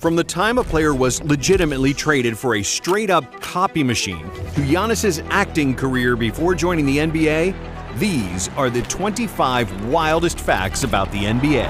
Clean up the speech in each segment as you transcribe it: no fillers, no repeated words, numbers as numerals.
From the time a player was legitimately traded for a straight-up copy machine to Giannis's acting career before joining the NBA, these are the 25 wildest facts about the NBA.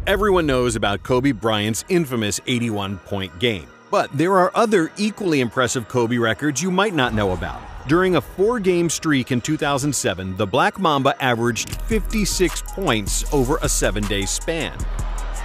Everyone knows about Kobe Bryant's infamous 81-point game, but there are other equally impressive Kobe records you might not know about. During a 4-game streak in 2007, the Black Mamba averaged 56 points over a 7-day span.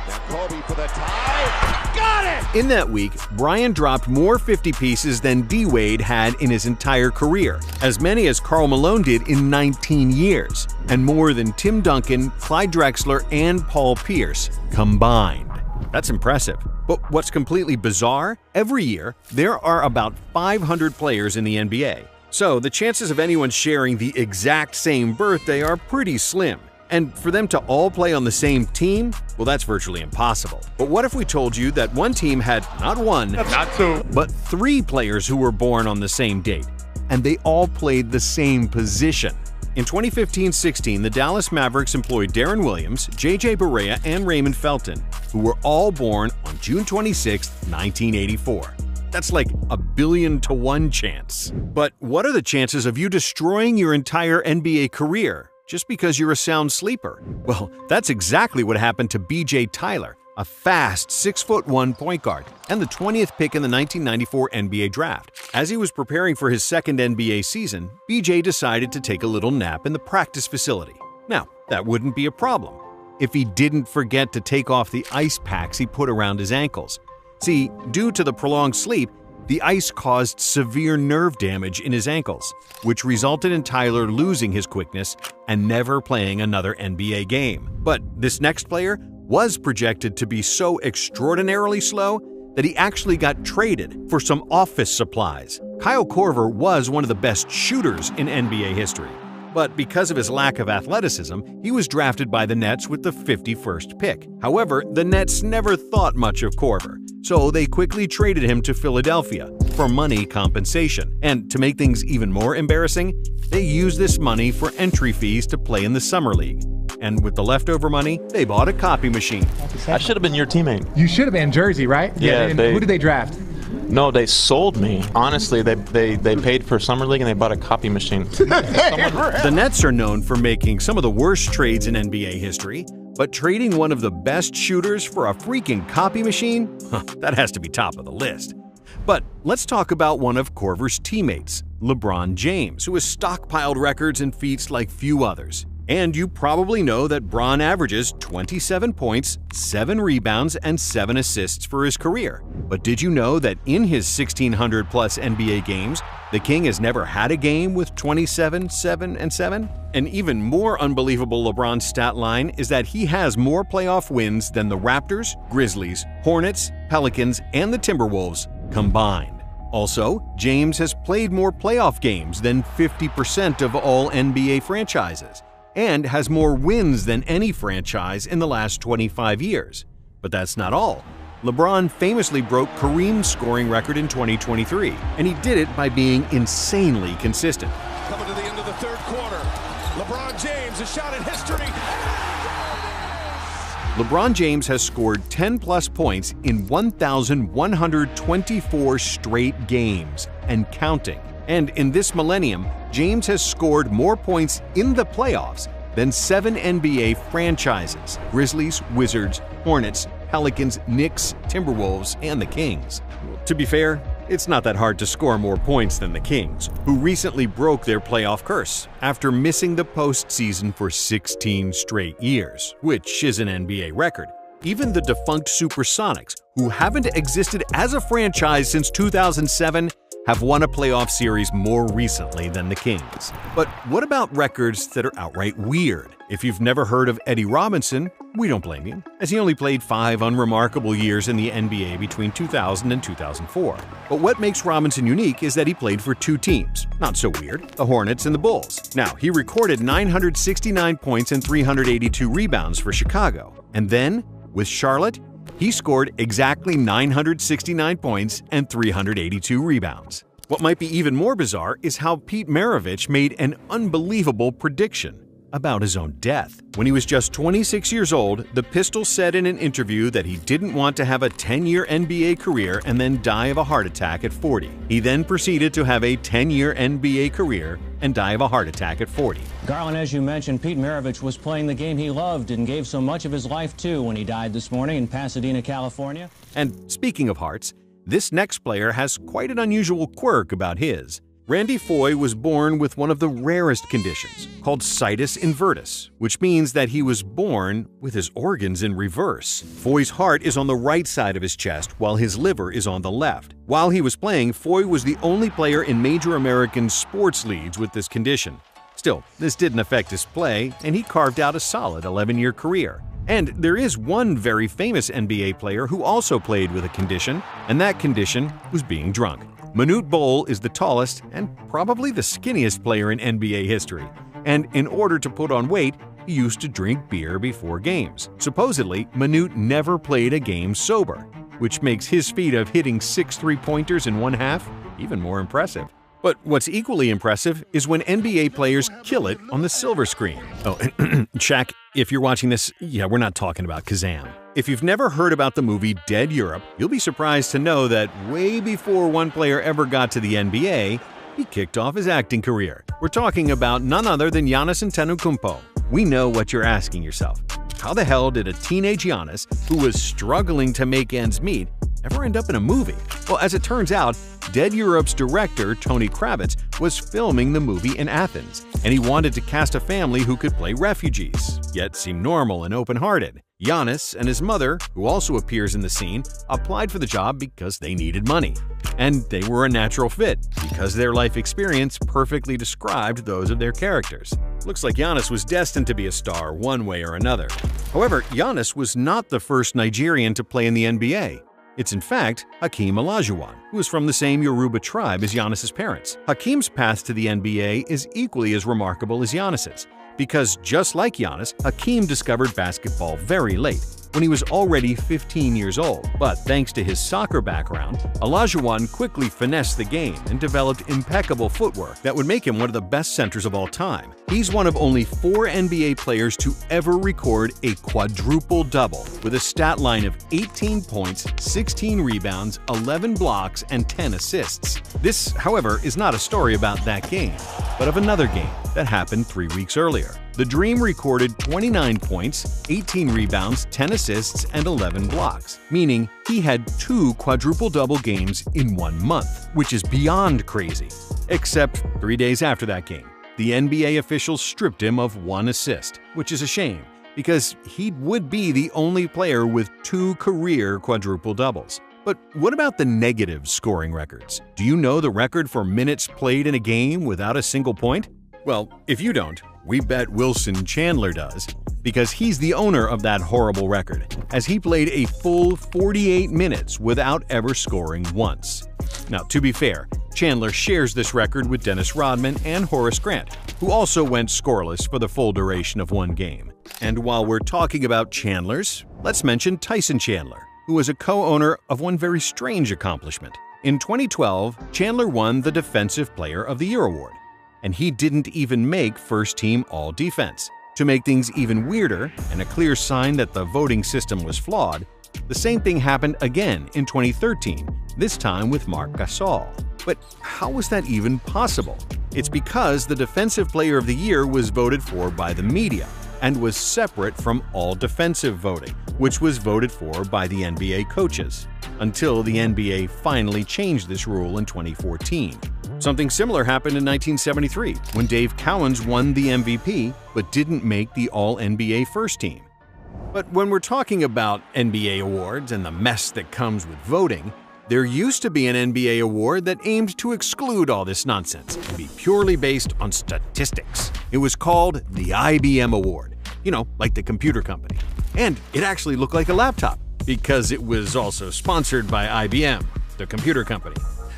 Now Kobe for the tie. Got it! In that week, Bryant dropped more 50 pieces than D-Wade had in his entire career, as many as Karl Malone did in 19 years, and more than Tim Duncan, Clyde Drexler, and Paul Pierce combined. That's impressive. But what's completely bizarre? Every year, there are about 500 players in the NBA. So the chances of anyone sharing the exact same birthday are pretty slim. And for them to all play on the same team, well, that's virtually impossible. But what if we told you that one team had not one, not two, but 3 players who were born on the same date, and they all played the same position? In 2015-16, the Dallas Mavericks employed Deron Williams, J.J. Barea, and Raymond Felton, who were all born on June 26, 1984. That's like a 1,000,000,000 chance. But what are the chances of you destroying your entire NBA career just because you're a sound sleeper? Well, that's exactly what happened to B.J. Tyler, a fast 6'1" point guard, and the 20th pick in the 1994 NBA draft. As he was preparing for his second NBA season, B.J. decided to take a little nap in the practice facility. Now, that wouldn't be a problem if he didn't forget to take off the ice packs he put around his ankles. See, due to the prolonged sleep, the ice caused severe nerve damage in his ankles, which resulted in Tyler losing his quickness and never playing another NBA game. But this next player was projected to be so extraordinarily slow that he actually got traded for some office supplies. Kyle Korver was one of the best shooters in NBA history, but because of his lack of athleticism, he was drafted by the Nets with the 51st pick. However, the Nets never thought much of Korver, so they quickly traded him to Philadelphia for money compensation. And to make things even more embarrassing, they used this money for entry fees to play in the Summer League. And with the leftover money, they bought a copy machine. I should have been your teammate. You should have been Jersey, right? Yeah. Who did they draft? No, they sold me. Honestly, they paid for Summer League and they bought a copy machine. The Nets are known for making some of the worst trades in NBA history, but trading one of the best shooters for a freaking copy machine? That has to be top of the list. But let's talk about one of Korver's teammates, LeBron James, who has stockpiled records and feats like few others. And you probably know that Bron averages 27 points, 7 rebounds, and 7 assists for his career. But did you know that in his 1,600-plus NBA games, the King has never had a game with 27, 7, and 7? An even more unbelievable LeBron stat line is that he has more playoff wins than the Raptors, Grizzlies, Hornets, Pelicans, and the Timberwolves combined. Also, James has played more playoff games than 50% of all NBA franchises, and has more wins than any franchise in the last 25 years. But that's not all. LeBron famously broke Kareem's scoring record in 2023, and he did it by being insanely consistent. Coming to the end of the third quarter. LeBron James, a shot in history. LeBron James has scored 10-plus points in 1,124 straight games and counting. And in this millennium, James has scored more points in the playoffs than 7 NBA franchises: Grizzlies, Wizards, Hornets, Pelicans, Knicks, Timberwolves, and the Kings. To be fair, it's not that hard to score more points than the Kings, who recently broke their playoff curse after missing the postseason for 16 straight years, which is an NBA record. Even the defunct Supersonics, who haven't existed as a franchise since 2007, have won a playoff series more recently than the Kings. But what about records that are outright weird? If you've never heard of Eddie Robinson, we don't blame you, as he only played 5 unremarkable years in the NBA between 2000 and 2004. But what makes Robinson unique is that he played for 2 teams. Not so weird, the Hornets and the Bulls. Now, he recorded 969 points and 382 rebounds for Chicago. And then, with Charlotte, he scored exactly 969 points and 382 rebounds. What might be even more bizarre is how Pete Maravich made an unbelievable prediction. about his own death. When he was just 26 years old, the Pistol said in an interview that he didn't want to have a 10-year NBA career and then die of a heart attack at 40. He then proceeded to have a 10-year NBA career and die of a heart attack at 40. Garland, as you mentioned, Pete Maravich was playing the game he loved and gave so much of his life to when he died this morning in Pasadena, California. And speaking of hearts, this next player has quite an unusual quirk about his. Randy Foye was born with one of the rarest conditions, called situs inversus, which means that he was born with his organs in reverse. Foye's heart is on the right side of his chest, while his liver is on the left. While he was playing, Foye was the only player in major American sports leagues with this condition. Still, this didn't affect his play, and he carved out a solid 11-year career. And there is one very famous NBA player who also played with a condition, and that condition was being drunk. Manute Bol is the tallest and probably the skinniest player in NBA history, and in order to put on weight, he used to drink beer before games. Supposedly, Manute never played a game sober, which makes his feat of hitting 6 3-pointers in one half even more impressive. But what's equally impressive is when NBA players kill it on the silver screen. Oh, Shaq, if you're watching this, yeah, we're not talking about Kazam. If you've never heard about the movie Dead Europe, you'll be surprised to know that way before one player ever got to the NBA, he kicked off his acting career. We're talking about none other than Giannis Antetokounmpo. We know what you're asking yourself. How the hell did a teenage Giannis, who was struggling to make ends meet, ever end up in a movie? Well, as it turns out, Dead Europe's director, Tony Kravitz, was filming the movie in Athens, and he wanted to cast a family who could play refugees, yet seem normal and open-hearted. Giannis and his mother, who also appears in the scene, applied for the job because they needed money. And they were a natural fit, because their life experience perfectly described those of their characters. Looks like Giannis was destined to be a star one way or another. However, Giannis was not the first Nigerian to play in the NBA. It's in fact Hakeem Olajuwon, who is from the same Yoruba tribe as Giannis's parents. Hakeem's path to the NBA is equally as remarkable as Giannis's, because just like Giannis, Hakeem discovered basketball very late, when he was already 15 years old. But thanks to his soccer background, Olajuwon quickly finessed the game and developed impeccable footwork that would make him one of the best centers of all time. He's one of only 4 NBA players to ever record a quadruple-double, with a stat line of 18 points, 16 rebounds, 11 blocks, and 10 assists. This, however, is not a story about that game, but of another game that happened 3 weeks earlier. The Dream recorded 29 points, 18 rebounds, 10 assists, and 11 blocks, meaning he had 2 quadruple-double games in 1 month, which is beyond crazy. Except 3 days after that game, the NBA officials stripped him of 1 assist, which is a shame, because he would be the only player with 2 career quadruple-doubles. But what about the negative scoring records? Do you know the record for minutes played in a game without a single point? Well, if you don't, we bet Wilson Chandler does, because he's the owner of that horrible record, as he played a full 48 minutes without ever scoring once. Now, to be fair, Chandler shares this record with Dennis Rodman and Horace Grant, who also went scoreless for the full duration of 1 game. And while we're talking about Chandlers, let's mention Tyson Chandler, who was a co-owner of one very strange accomplishment. In 2012, Chandler won the Defensive Player of the Year award, and he didn't even make first-team All-Defense. To make things even weirder, and a clear sign that the voting system was flawed, the same thing happened again in 2013, this time with Marc Gasol. But how was that even possible? It's because the Defensive Player of the Year was voted for by the media, and was separate from all defensive voting, which was voted for by the NBA coaches, until the NBA finally changed this rule in 2014. Something similar happened in 1973, when Dave Cowens won the MVP but didn't make the All-NBA first team. But when we're talking about NBA awards and the mess that comes with voting, there used to be an NBA award that aimed to exclude all this nonsense and be purely based on statistics. It was called the IBM Award, like the computer company. And it actually looked like a laptop, because it was also sponsored by IBM, the computer company.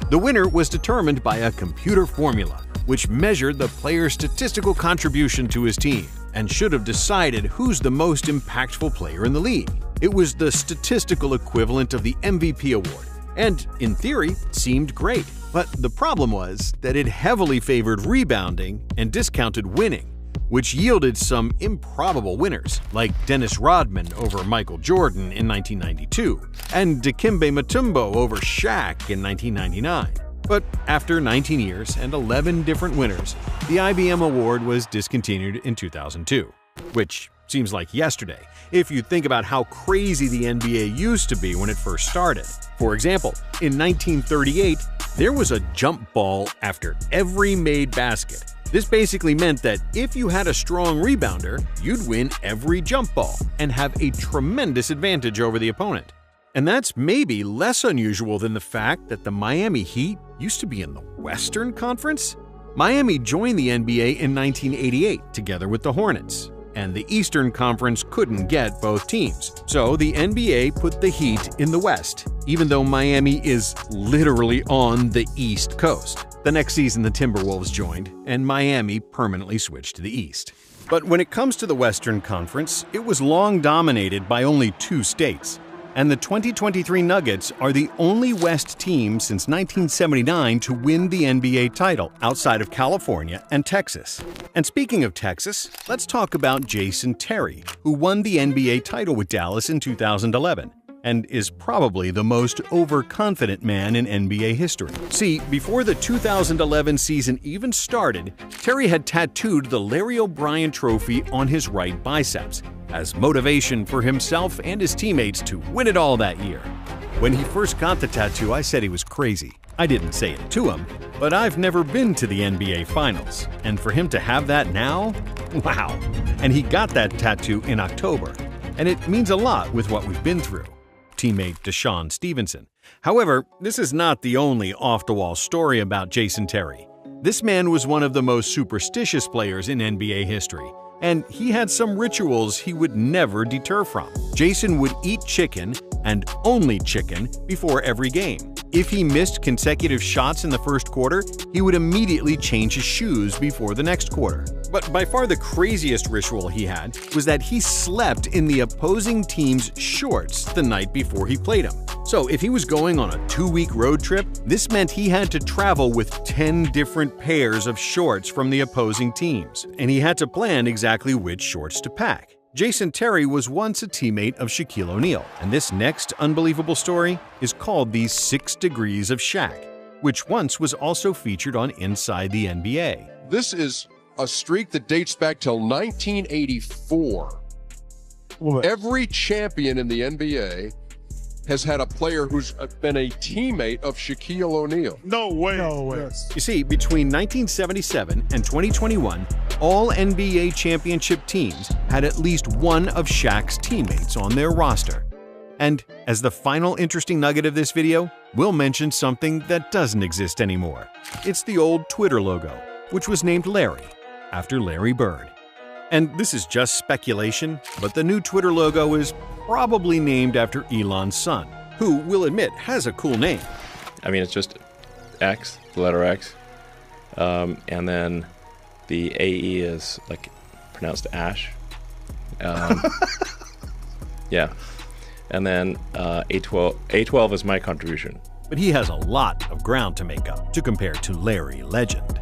The winner was determined by a computer formula, which measured the player's statistical contribution to his team, and should have decided who's the most impactful player in the league. It was the statistical equivalent of the MVP award, and, in theory, seemed great. But the problem was that it heavily favored rebounding and discounted winning, which yielded some improbable winners, like Dennis Rodman over Michael Jordan in 1992, and Dikembe Mutombo over Shaq in 1999. But after 19 years and 11 different winners, the IBM award was discontinued in 2002, which seems like yesterday if you think about how crazy the NBA used to be when it first started. For example, in 1938, there was a jump ball after every made basket. This basically meant that if you had a strong rebounder, you'd win every jump ball and have a tremendous advantage over the opponent. And that's maybe less unusual than the fact that the Miami Heat used to be in the Western Conference. Miami joined the NBA in 1988 together with the Hornets, and the Eastern Conference couldn't get both teams. So the NBA put the Heat in the West, even though Miami is literally on the East Coast. The next season, the Timberwolves joined, and Miami permanently switched to the East. But when it comes to the Western Conference, it was long dominated by only 2 states. And the 2023 Nuggets are the only West team since 1979 to win the NBA title outside of California and Texas. And speaking of Texas, let's talk about Jason Terry, who won the NBA title with Dallas in 2011 and is probably the most overconfident man in NBA history. See, before the 2011 season even started, Terry had tattooed the Larry O'Brien Trophy on his right biceps as motivation for himself and his teammates to win it all that year. When he first got the tattoo, I said he was crazy. I didn't say it to him, but I've never been to the NBA Finals, and for him to have that now? Wow! And he got that tattoo in October, and it means a lot with what we've been through. Teammate Deshaun Stevenson. However, this is not the only off-the-wall story about Jason Terry. This man was one of the most superstitious players in NBA history, and he had some rituals he would never deter from. Jason would eat chicken, and only chicken, before every game. If he missed consecutive shots in the first quarter, he would immediately change his shoes before the next quarter. But by far the craziest ritual he had was that he slept in the opposing team's shorts the night before he played them. So if he was going on a 2-week road trip, this meant he had to travel with 10 different pairs of shorts from the opposing teams, and he had to plan exactly which shorts to pack. Jason Terry was once a teammate of Shaquille O'Neal, and this next unbelievable story is called the 6 Degrees of Shaq, which once was also featured on Inside the NBA. This is a streak that dates back till 1984. Every champion in the NBA has had a player who's been a teammate of Shaquille O'Neal. No way. Yes. You see, between 1977 and 2021, all NBA championship teams had at least one of Shaq's teammates on their roster. And as the final interesting nugget of this video, we'll mention something that doesn't exist anymore. It's the old Twitter logo, which was named Larry, after Larry Bird. And this is just speculation, but the new Twitter logo is probably named after Elon's son, who, we'll admit, has a cool name. I mean, it's just X, the letter X, and then the AE is like pronounced Ash. Yeah, and then A12 is my contribution. But he has a lot of ground to make up to compare to Larry Legend.